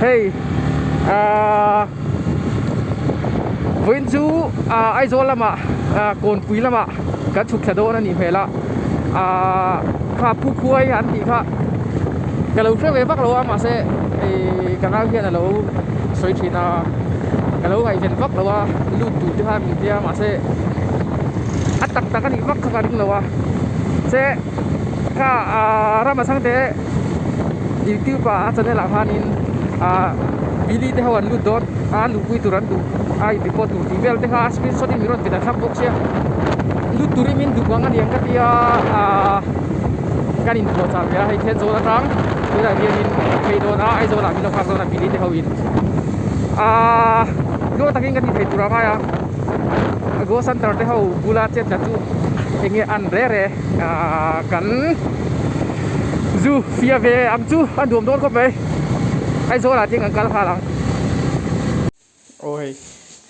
hey với chú ai rồi lắm ạ còn quý lắm ạ cái chụp xe đô nó nhìn về là khá phụ khuây hắn thì khá cái lâu trước về bắc lâu mà sẽ cái nào hiện là lâu suy thì là cái lâu ngày hiện bắc lâu lụt tụt thứ hai mình kia mà sẽ tắc cái đi bắc cái đi lâu sẽ cả ra mà sang thế YouTube cho nên là hanin bili te hawan lu dot lu kui turan tu ai di pot tu vel te ha screenshot ni ron kita sam box ya lu turi min du wangan yang ka dia kanin ko cha ya hai the zo la tang tu la dia min kai do na ai zo la min lo ka zo na bili te hawin go takin ka di thai tura ma ya go center te hau bula chet da tu enge an re kan zu phía về am chu ăn đuổi đốt có về ai số là tiếng ăn cá lang ôi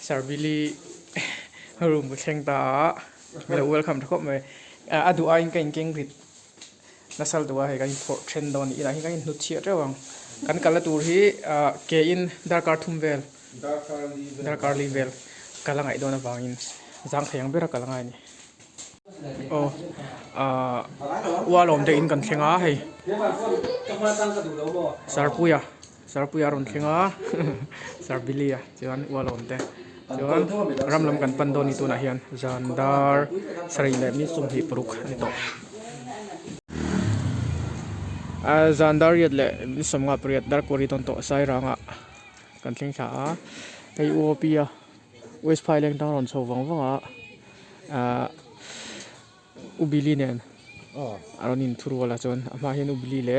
Sarbili room của sen ta là welcome thắc mày adu anh cái kinh vịt nasal tua hay cái port trend don ila hay cái nút chia rồi kan kala tur hi ke in darkar thum vel darkar level kala ngai don awangin jang theng bera kala ngai ni oh walom te in kan thenga hei sarpuya ron thenga sarbilia chuan walom te chuan ramlam kan pandoni tu na hian zandar sarai le mi sum hi pruk ni to zandar yet le mi som nga priat dar kori ton to sai ranga kan theng tha hei opia west phailang tang ron so wanga ubili nen aronin thuru wala chon ama hin ubili le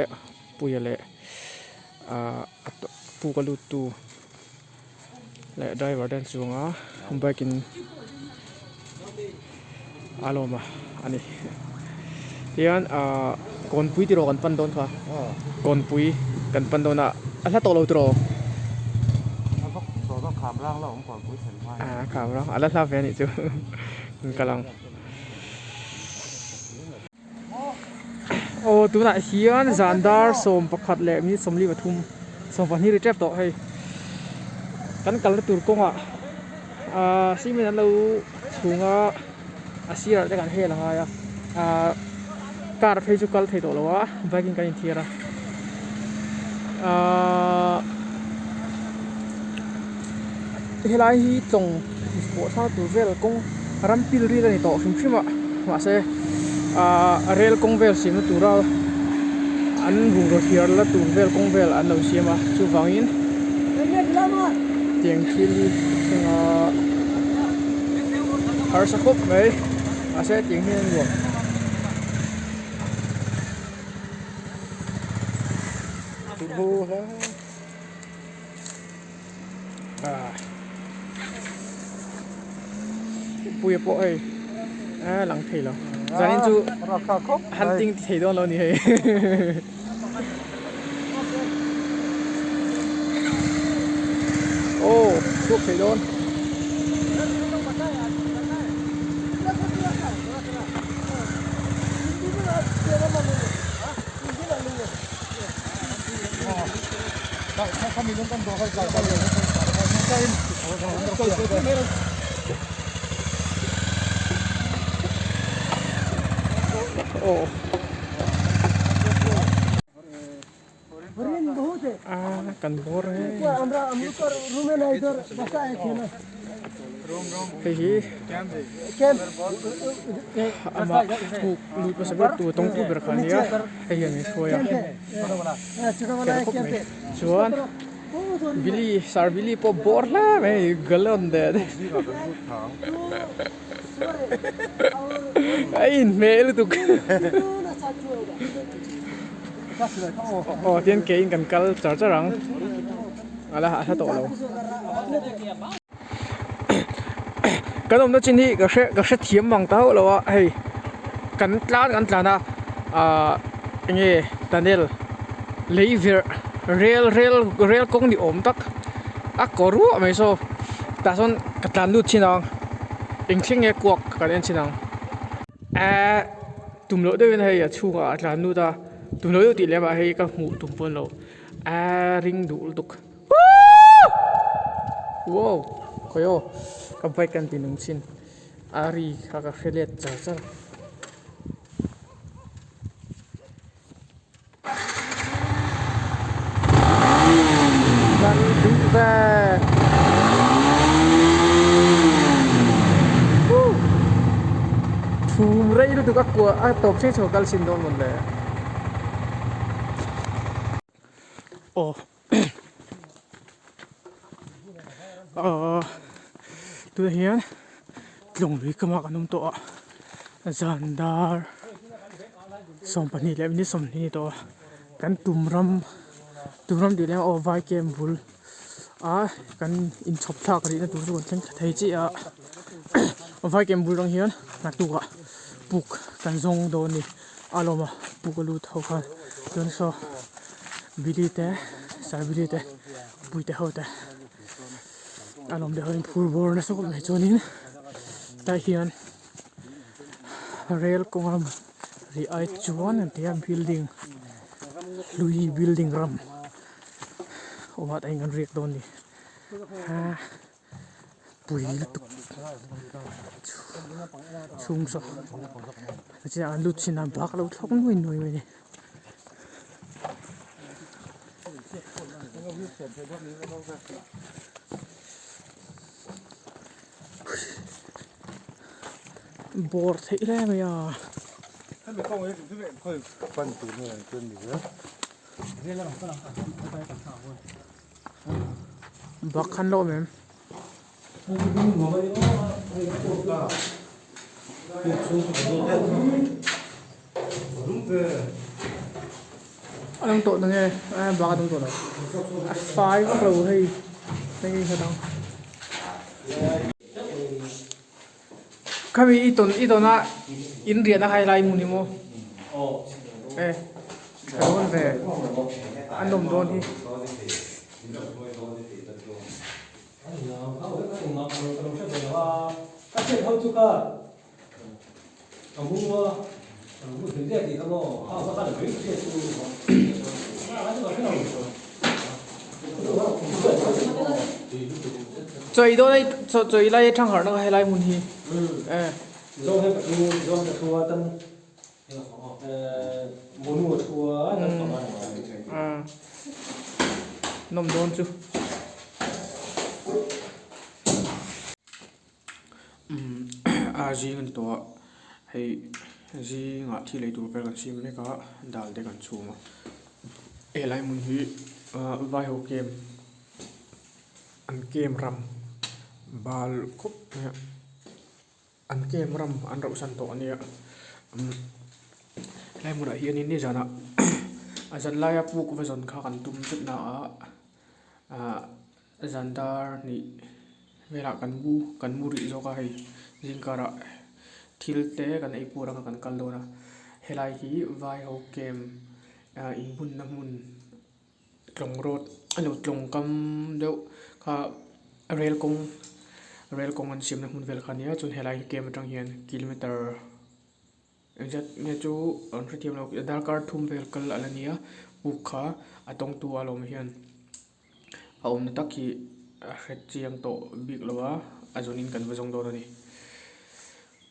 puya le pu kalu tu le driver den chunga bikin aloma ani tian konpui ti ro kan pan don kha konpui kan pan dona ala to lo troก็ขามร่างแล้วผมก่อนปุ้ยเห็นไว้ขามร่างala la ve ni chu kalang ô tu nãy hiền zandar som pakhat le mi somli bathum som pani retrap to hei kan kal tur ko nga si men lo chunga asia te kan he la ya kar phei chu kal thei to lo wa baking kan thiara helai hi tong sport sa tu vel kong rampil ri la ni to hrim hrim ma se rel kong vel sim na tura an bung ro hiar la tu vel kong vel an lo siama chu wangin tiang khili singa har sa khop mai ase tiang hian lo tu bo ha puya po ai lang thei lo zanin chu hunting thei don lo ni he oh thuốc thei don kami nonton dua kali oh kan bor hai আমরা আমুকর রুমে না ইধর বসা আছে না hei কেন ama pu lu pa sabar tu tong tu ber khania hei ani khoya ছোট বলা কেন chuan bili sarbili po bor la me galon de ai mel tu tiên kế cần cල් char charang ala ha to lo kan om na chin hi ga she thiam mang ta lo wa hei kan tlan na nge tunnel leiver rail kong ni om tak a koru mai so ta son katlan lu chinang engthing e kwak kan en chinang tum lo de ven hei a chunga atlan nu ta tum lo ti le ba hei ka mu tum pon lo ring dul tuk ว้าวคอยโอกับไปกันตีหนึ่งชิ้นอารีข้ากับเคลียดจ้าจ้ากันดูแบฟูไรรู้ตัวก็กลัวตบเช่นโฉกัลสินโดนหมดเลยโอ้ตัวเฮียนลงลุยก็มากันนุ่มตัวจันดาร์สมปนิเลวนี่สมนี่ตัวกันตุ่มรำดีแล้วเอาไว้เกมบุลกันอินชอบทักรีนะตัวส่วนฉันไทยจีเอาไว้เกมบุลตรงเฮียนนักตัวปุกกันทรงโดนนี่อารมณ์ปุกลูดเขาค่ะจนsoบิลิเต้สายบิลิเต้ปุยเต้เขาเต้อารมณ์เดี๋ยวเป็นฟูลบอลนะสักคนไม่จนนี่แต่เฮียนเรลกงรำรีไอจวนนั่นเทียมบิลดิ้งลุยบิลดิ้งรำโอ้ว่าแต่เงินเรียกโดนนี่ปุยตุกชุ่มซะจะอันลุดชินันบักเราท้องนุ่ยนุ่ยไหมเนี่ยบอร์ดที่แรกไหมอ่ะท่านไปเข้าไว้ถึงที่ค่อยปั้นตูนเลยจนอยู่แล้ว บักคันโลมั้ยอันนั้นตัวนึงไงบักอันนั้นตัวนึงไฟก็เราให้ไม่กี่ขนาดkami ito na India na highlight mo nimo karon ve andom don hi chơi đó đây chơi lại thằng hở nó hay lại muốn hi do hay do thua tân muốn mua thua nôm đôn chứ gì gần to hay gì ngã thì lấy tụ về gần sim này có đào để gần chùa mà lại muốn hi vài hộp game ăn game ram bal khúc ăn game ram ăn rau san to ania lai mu da hian in ni jana a jan lai a pu ku zon kha kan tum chut na a zandar ni vela kan mu ri zo ka hei jingkara thil te kan ei pura kan kal do na helai hi vai ho game in bun na mun tlong road alo tlong kam deuh kha rail kong an sim na mun vel khania chun helai game atang hian kilometer exact nge chu on thriam lo dar kar thum vel kal alania ukha atong tu alom hian aum na takhi het chiang to big lawa azonin kan wajong do ni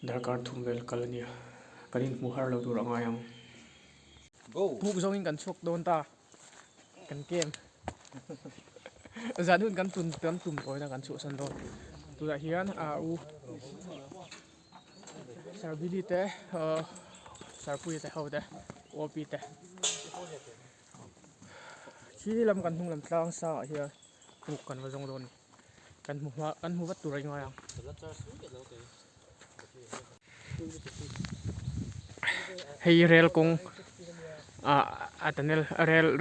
dar kar thum vel kal ania kanin mu har lo tu ranga yang buk zongin kan chok don ta kan game zanun kan tum koi na kan chu san do tu da hian u sarbili te sarpui te haude opi te khi lam kan hung lam tlang sa hian buk kan wajong don kan mu wat tu rai ngai ang hei rel kong atanel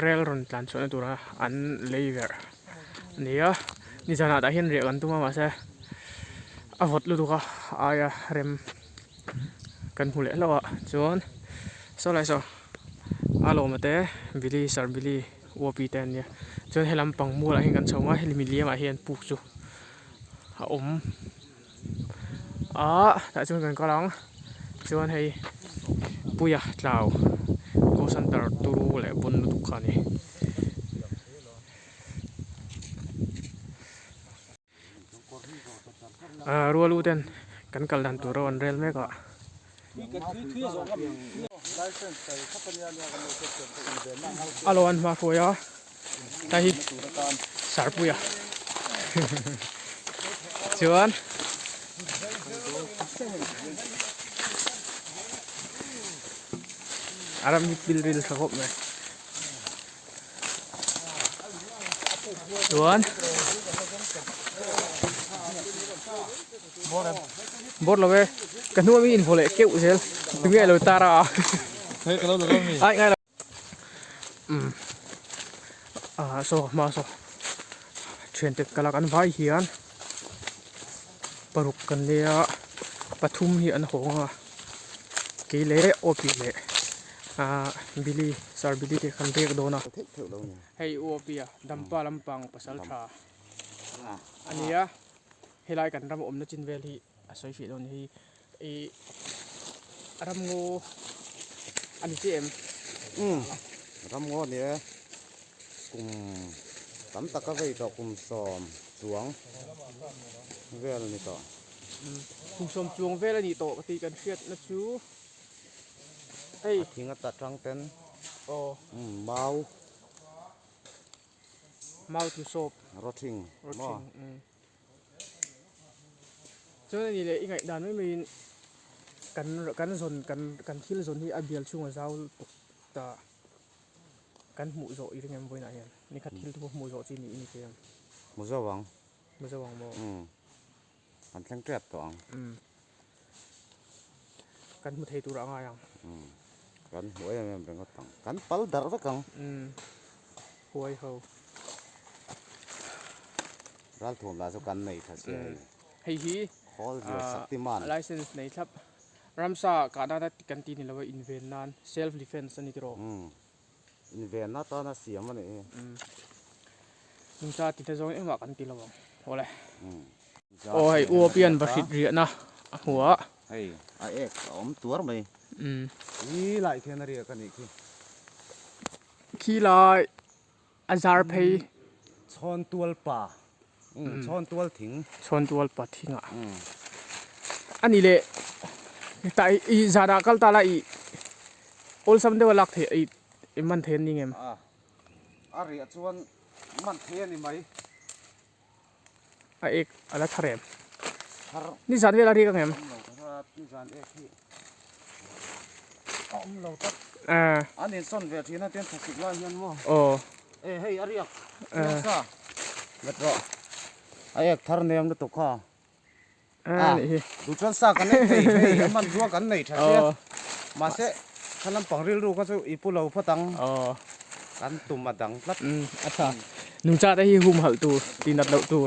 rel ron tlan so na tura an lever nia ni jana da hian re kan tuma ma se avot lu duka aya rem kan hule lawa chuan so lai so alo mate bili sar bili opi ten nia chuan helam pang mu la hin kan chonga helmi liam a hian puk chu a ta chuan kan kalang chuan hei puya tlau ko santar turu le bun lu dukhani รัวรู้เด่นกันกัลดันตัวร้อนเร็วไหมก็ มีกันคือสองกับ license ใส่ขับปัญญาเนี่ยกันเลยจะเกิดเป็นเดือนนั่งเอา อารมณ์มาคุยอ่ะแต่ที่ สุรการ สารปุยอ่ะชวนอารมณ์บิลริลสักครบไหมชวนบดเราเว้ยกันนู้นมีอินโฟเล่เกี่ยวเชียวถึงไงเราตาเรา เฮ้ยกันแล้วเรามี ไอ้ไงเราโซมาโซเชิญตึกกะลักอันไว้เหียนปรุกกันเลยปทุมเหียนหงกีเล่โอปีเล่บิลีสารบิลีที่คันเรียกโดนะให้โอปีดัมปาลำปังปัสสาวะอันนี้ให้ไล่กันรำอมนจินเวลีสวยฝีโดนที่รำงูอันนี้จีเอ็ม รำงอเนี่ยกลุ่มตั้มตะกะเวต่อกลุ่มสอมสวงเวลนี่ต่อ คุณชมจวงเวลานี่โตปฏิกันเครียดนะชูเฮ้ย ทิ้งตัดทางเต้น โอ้ เมา เมาตุโซบ รถทิ้ง รถชิงเจ้านี่เลยอีกไงด่านไม่มีกันสนกันที่ละสนที่อาเบียลช่วงเช้าตกตากันหมูโซอีกไงมันเป็นอะไรนี่คัดที่ทุกหมูโซจีนี่นี่เพียง มุสวัง มันจะวางโม อันแข็งแกร่งต่อ กันมุเทตุระง่ายยัง กันหัวยังเป็นก็ตังกันปัลดาร์สักกัง หวยเขา รัลทุ่มลาสุกันในทัศน์ ให้ฮี คอลเรือสักติมาน ไลเซนส์ในครับรัมซาการได้กันตีนี่เราอินเวนนันเซลฟ์ดิเฟนส์นี่ตรอ อินเวนน่าตอนน่ะเสียมันเอง รัมซาติดจงเอ็มว่ากันตีเราบ้างโอ้เลยโอ้ยอัวเปลี่ยนประสิทธิ์เรียนะหัว เฮ้ยไอเอกอมตัวไหมนี่หลายเทนเรียกันอีกที ขี้ลายอาจารย์เพย์ ชอนตัวป่าชอนตัวถิง ชนตัวปัดทิ้งอ่ะอันนี้เลยแต่อีจาราคัลตาลาอีโอลซัมเดวลักเทอีมันเทนนี่ไง เรียชวนมันเทนี่ไหม ไอเอกอะไรทาร์เรม ฮาร์ นี่สันเวลาที่กันไง เราถ้าที่สารเอกที่เราตัดอันนี้ส่วนเวทีนั่นเต็มสิบล้านยันมั้ง โอ้ เฮ้ยเรียกเรียกซะเบ็ดรอไอ้เอกทาร์เนียมตัวข้า นี่ ดูชวนซากันเนี่ยเฮ้ยมันรัวกันเนี่ยใช่ไหมมาเสะขนมปังเรียรู้ก็จะอีปุ่นเราพอตังกันตุ่มมาดังพลัด อัฐานุ่งจ่าได้หุ่มหัลตูตีนัดเหล่าตู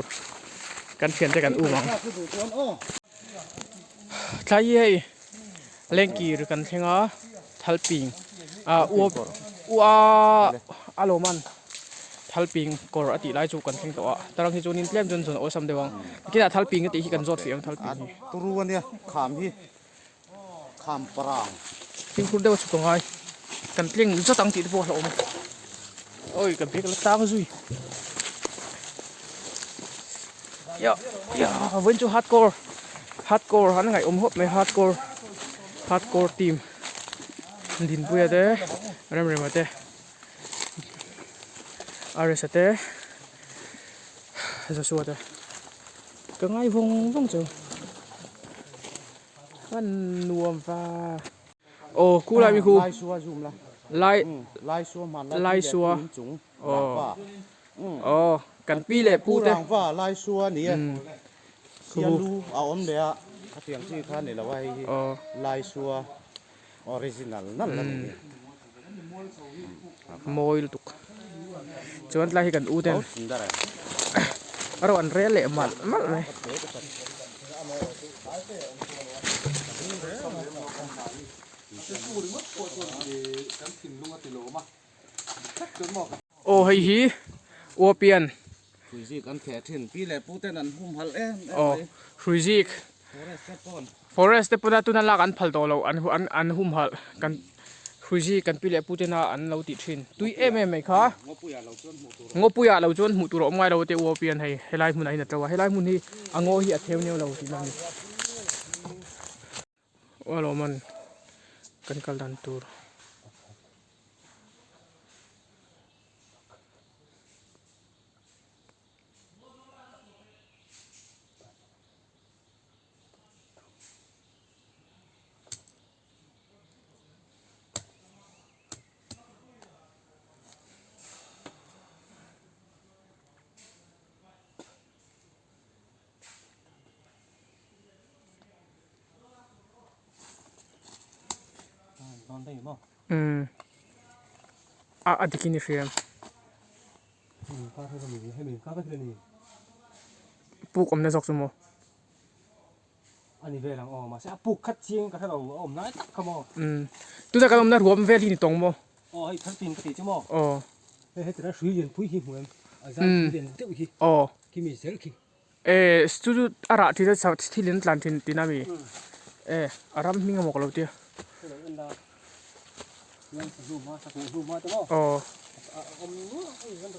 กันเขียนใจกันอู้มั้งใช่ยัยเล่นกีหรือกันเชงอ่ะทัลปิงอัวอารมณ์ทัลปิงกอร์อติไลจูกันเชงตัวตารางที่จูนินเล่มจนส่วนโอซัมเดวังกิจทัลปิงก็ตีที่กันจอดเสียงทัลปิง ตัวรู้วันเนี่ยขามที่ขามปราง ทิ้งคุณได้ว่าสุดตรงไงกันเลี้ยงจะตั้งติดพวกเราไหมโอ้ยกันเพียงละตามาซุยย่าเว้นจูฮาร์ดคอร์ฮันไงหดไม่ฮาร์ดคอร์ทีมดินปุยเด้เริ่มมาเด้อะไรสักเด้จะชัวร์เด้ก็ง่ายวงจูมันนวมฟ้าโอ้คู่อะไรมีคู่ ลายชัวจุ่มละ ไล่ ลายชัวมัน ลายชัว จุ๋ง อ๋อกันปีเล่ปู ผู้ เต้ รางว่าลายชัวนี่เสียรูเอาอมเดียเสียงชื่อท่านนี่ละว่าลายชัวออริจินัลนั่นแหละนี่ โมยตุกจวนไล่กันอูเต้น สินได้ เราอันเร่เละมันเลย โอ้เฮีอัวเปียน คุยสิกันแขทินพี่แหละปูเต้นนั้นหุ่มหัลเอ๊ะ โอ้ฟรีซิก โอ้ยเซ็ตปอน ฟอเรสต์เตปนาตุนันลักอันพัลโตโลอันหุ่มหัลกันฟ คุยซีกันปีเล็บปูเจน่าอันเราติดชินตุยไหมคะ งอปุยเราจนหมดตัว งอปุยเราจนหูตัวเราไม่เราเตวัวเปลี่ยนให้ไล่มุนไอ้เนี่ยตัวให้ไล่มุนที่อ่างอเหียเทวเนี่ยเราที่นั่นว่าเรามันกันกัลดันตัว นอนได้อยู่มั้ง อันที่กินนี่เฟียม ข้าวเท่ากันนี่ให้มีข้าวก็คือนี่ ปลูกอมในซอกสมอ อันนี้เวลาออกมาใช่ปลูกคัดเชียงกับถ้าเราอมน้อยตักขโมย ตัวจากการอมในรวมเวลีนี่ตรงบ่ อ๋อให้ทันปีนกติจะมั้ง อ๋อ ให้แต่ละ水源不一样，啊，咱连掉去， อ๋อ 去米色去，สตูดิโออะไรที่จะที่เล่นหลังที่นั่นมีอะไรมีงามกว่าเราเดียว 这个人啦，人是路马，是路马的嘛， อ๋อ 啊，我们哎，人都，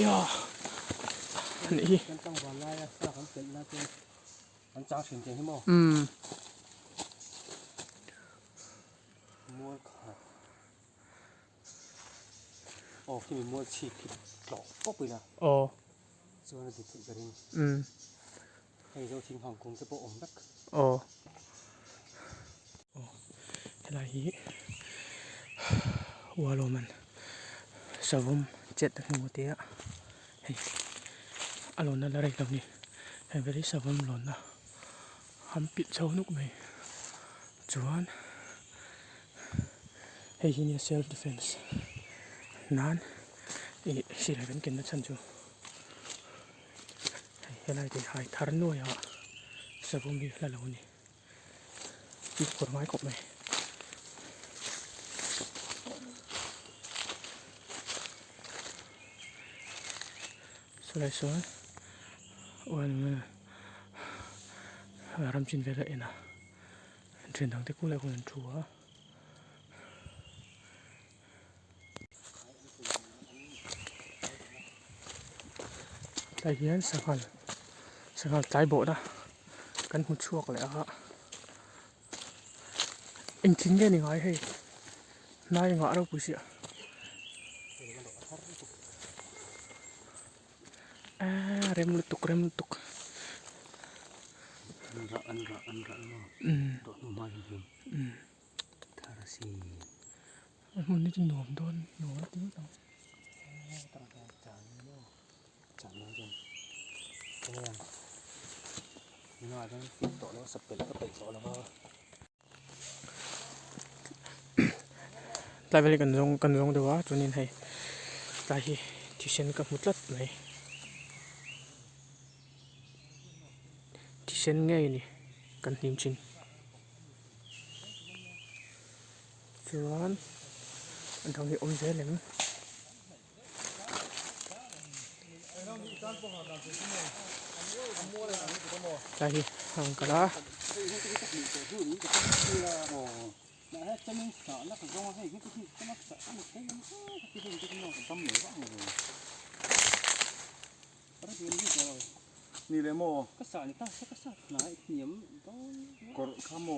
ย่านี่ 人当官来呀，啥很简单的，很扎钱的，是么？摸看，哦，去摸气去搞，不会啦， อ๋อ 这个地方个人，还有听航空这不我们的， อ๋ออะไรวัวโรมันสวมเจ็ดหัวเตี้ยเฮ้ยอารมณ์นั้นอะไรตรงนี้เห็นไปที่สวมหล่นนะทำปิดเช้านุกไหมจวนเฮ้ยนี่ self defense นั่นอีสิอะไรเป็นกินนะฉันจูเฮ้ยอะไรที่หายทาร์นด้วยอ่ะสวมมีอะไรเหล่านี้มีกฎหมายกบไหมสวยสวยวันรำจินเวลาเองนะเทรนทางที่กูเลยคนชัวใจเย็นสักวันใจโบนะกันหุ่นชั่วกันเลยอะ anh chính cái này nói hay nói ngõ đâu bùi xịa rem lutuk anh rạ nó, độ mai gì, thà là gì, mình đi chinh nổm thôi nổm tí đâu chẳng nói gì, cái này, nói cái phim tổ nó sập bể cái bể tổ nó lại về cần dùng được quá cho nên hay lại thì xem các một lát này thì xem ngay này cần tìm trình chuan anh thằng thì ôm dễ lắm lại thì hàng cả đó Đấy, cho nên sợ nó phải do hay cái nó sợ nó cái nó tâm lửa quá rồi. Có cái gì rồi. นี่เลยโม Cái sợ này ta sẽ cái sợ lại nhiễm đó. กดข้ามโม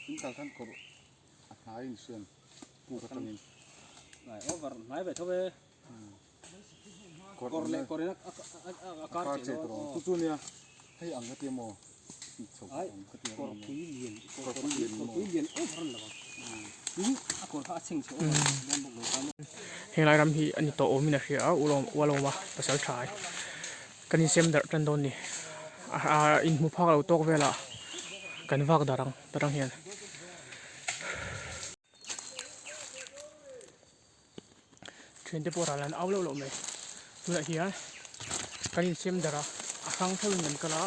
อินตาท่านกดหายอินเซียนปูกระตันนี่ Này, ô vật nãy về thôi về. กดเลย Còn đấy nó กาเจตรทุกจุดเนี่ยให้อังกฤษโมฉก Đấy, อังกฤษ còn โม quý liền, còn quý liền ốp hơn là đúng, còn phá sinh chỗ đem một người ta. เฮงไรรำที่อันนี้โตโอมินะเชียวอุลมวาลมาภาษาไทยกันนี่เซมเดอร์กันโดนนี่อินมุพักเราโตกเวลากันวักดารังเฮียนเทรนเดปอร์ลันเอาเล่าไหมดูแลเฮียกันนี่เซมเดอร์ครั้งเท่านั้นก็ละ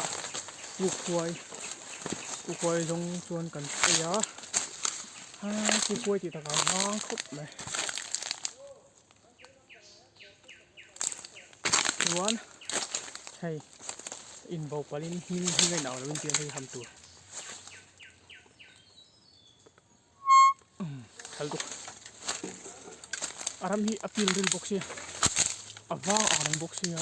ลูกควายจงชวนกันเสียลูกควายติดตะการน้องครบเลยวันให้อินบอกว่าลินนี่ไงหนาวแล้วเป็นเตียนที่ทำตัว hal tu aram hi apil ril box ya awang arang box ya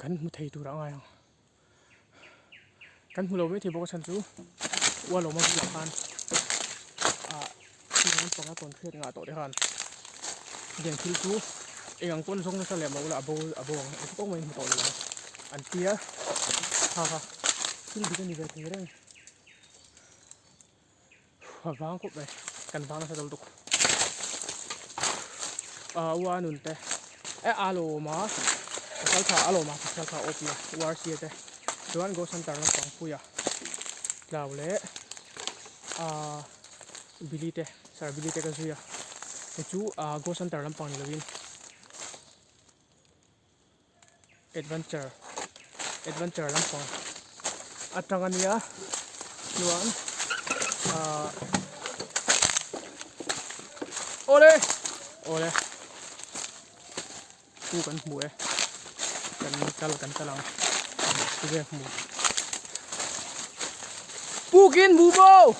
kan mu thei tu ra ngai kan mu lo me thei box san chu wa lo ma bu la khanที่นั้นปองต้นเพื่อนงาต่อได้กันเดี๋ยวคิดดูเองก้นส่งนั่นแหละมาว่าอาโบไอ้พวกมันต่อเลยอันเตี้ยค่ะขึ้นดีกันดีแบบนี้เลยว้างกุบเลยกันว้างน่าจะตุกว่านุ่นแต่อาโลมาสัลคาอาโลมาสัลคาโอเปียวาร์เซียแต่ดวนโกสันตาร์นังปังปุยะลาวเล่บิลิเตสารบิลิเตกันสุยะแต่จูโกสันตาร์นังปังนี่ละวินadventure lang po at ang kaniya luan ole bukan mu kan lang sige mu bukin bubo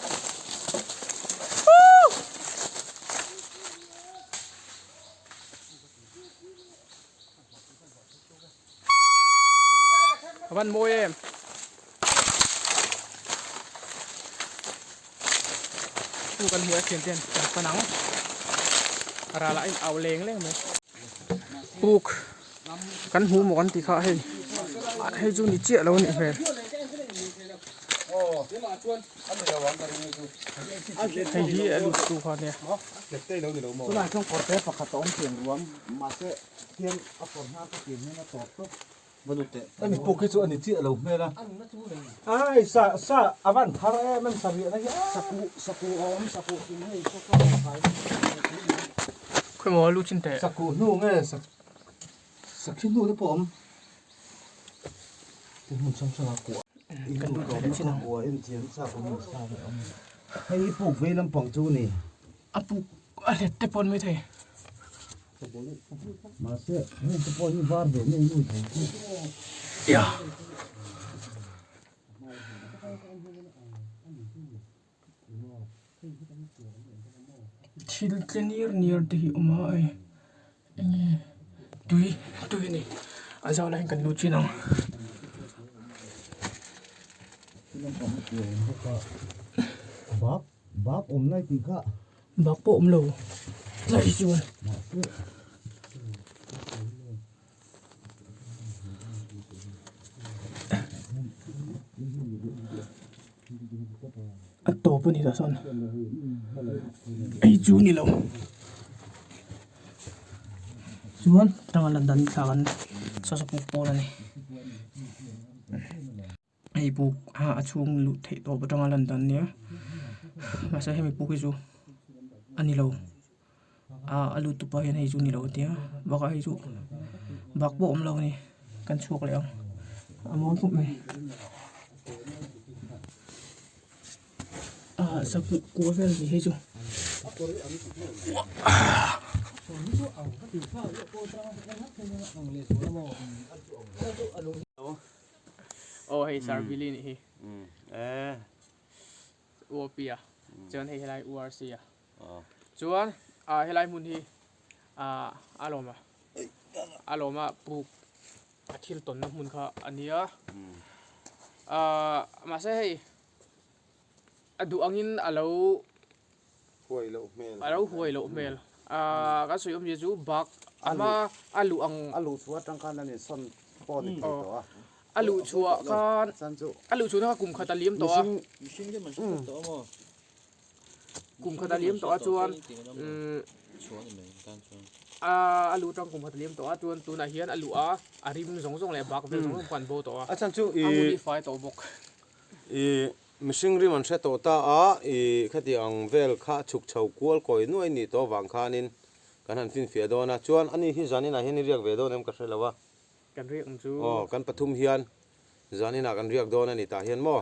Kapan mo em bukan mu kian kian penang arala in au leng leng mo buk kan hu mo kan ti kha hay chu ni chia lo ni fe hay hi alu tu kha neตัวนั้นช่องกดเทปขัดต้นเสียงรวมมาเสเทียนเอาผลห้าก็เปลี่ยนให้มาตอบปุ๊บมันดูเตะอันนี้ปกติส่วนนี้ที่เราไม่ละไอ้ซาอาวันทาร์มันสวีนะสักูอมสักูกินให้พวกเราขายคุณหมอรู้จินแต่สักูนู่ไงสักชิ้นนู่ที่ผมที่มันช่างช่างกัวกันดูแต่ชิ้นกัวเอ็นเทียนซาผมซาเลยให้ปลูกไว้ลำปองจูนี่ปลูกอะไรแต่ปนไม่ได้มาเสียนี่จะปล่อยบ้านเดี๋ยวนี้นู่นยาชิลเจนีร์นีร์ที่อุมาไอ้เนี่ยตุยนี่อาจจะอะไรกันดูจีนังบักอมไล่ตีข้าบักโปมโลไล่ชวนอันโตปุ่นนี่ละส่วนไอจูนี่เราชวนตั้งแต่ดันขากันสสปุกโปนั่นนี่ไอปุกช่วงลุเทโตปตั้งแต่ดันเนี่ยมาใช้ให้มีปุกให้จูอันนี้เราalu tu pa yan ay ju ni lo tia baka ay ju bakbo om lo ni kan chuak le amon pup me sa ku vel ni he ju oh hey sar bili ni he opia jon hey lai urc ya chuan helai mun hi aloma puk athil ton na mun kha ania ma se hei adu angin alo huai lo mel ka suyom je chu bak ama alu chuwa tangkan ani son po ni to alu chuwa kan alu chu na kum khata liam to mishing de man to mo kum khata liam to chuan alu trong kum khata liam to chuan tu na hian alu arim zong le bak vel zong kan bo to chan chu modify to bok mishing ri man se to ta khati ang vel kha chuk chau kwal koi nuai ni to wang khanin kan han fin fia dona chuan ani hi zanina hian riak ve don em ka hrelawa kan riak chu kan pathum hian zanina kan riak don ani ta hian mo